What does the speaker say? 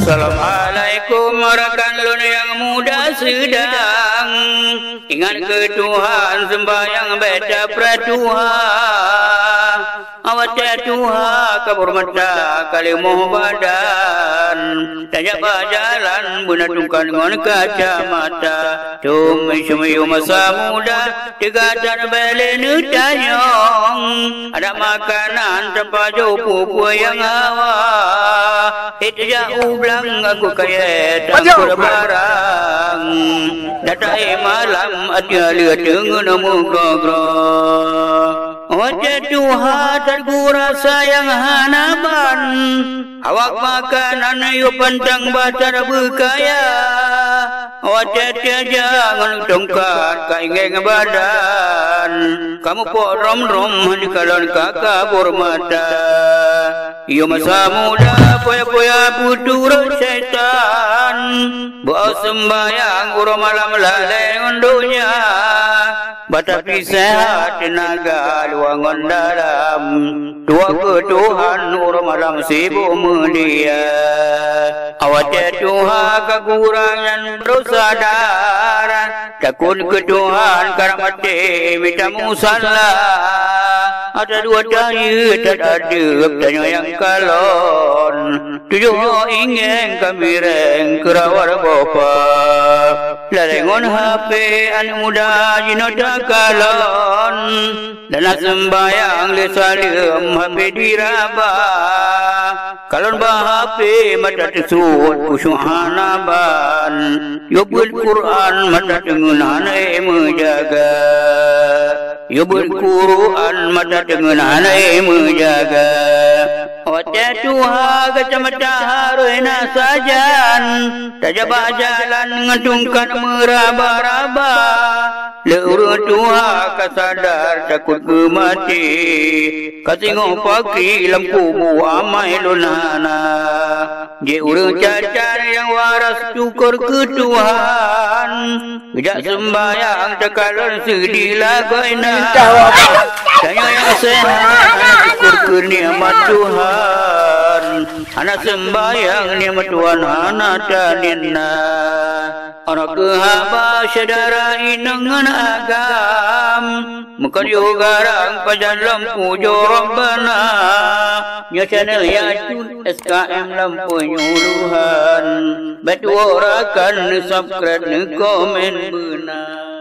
Assalamualaikum rekan lun yang muda sedang ingat ke Tuhan sembahyang beta Tuhan awat Tuhan kabur mata kali moh badan tajak jalan bunatungkan dengan kacamata tumai sumayu masa muda tegatan belen tanyong ada makanan tanpa jauh yang hawa hitja ublang aku kaya tak barang datai malam ada lihat dengan muka-muka wajah Tuhan tergura sayang hanaban awak makanan yu pentang batar berkaya wajah jangan tongkat kaingeng badan kamu pok rom-rom di kalon kakak bermata yu masa muda poya-poya putur syaitan bawa sembahyang uro malam lalai undunya batapi sehat tenaga luangan dalam tua ke Tuhan uro malam sibuk mulia awat Tuhan kekurangan bersadar takut ke Tuhan karena mati minta musalah ada dua daya tak ada tanya yang kalon tujuh ingin kami reng kerawar bapa lalengon HP anu muda jinoda kalon dan sembayang lesalim HP diraba kalon bah HP mata tersut kusyuhanaban yubul Quran mata tengunan menjaga yubul Quran mata tengunan menjaga wajah Tuhan kacamata haruina sajan tajabah jalan ngedungkan meraba-raba leuru Tuhan kasadar takut mati kasingok pagi lampu bu amai lunana je urang cacar yang waras syukur ke Tuhan tidak sembahyang tekalon sedih lagoina saya yang sehat syukur ke nikmat Tuhan anak sembahyang nikmat Tuhan anak tanina anak kehaba saudara inangan agam mukan yugarang pajan lampu jorobana nya channel Yacun SKM lampu nyuluhan batu orakan subscribe komen benar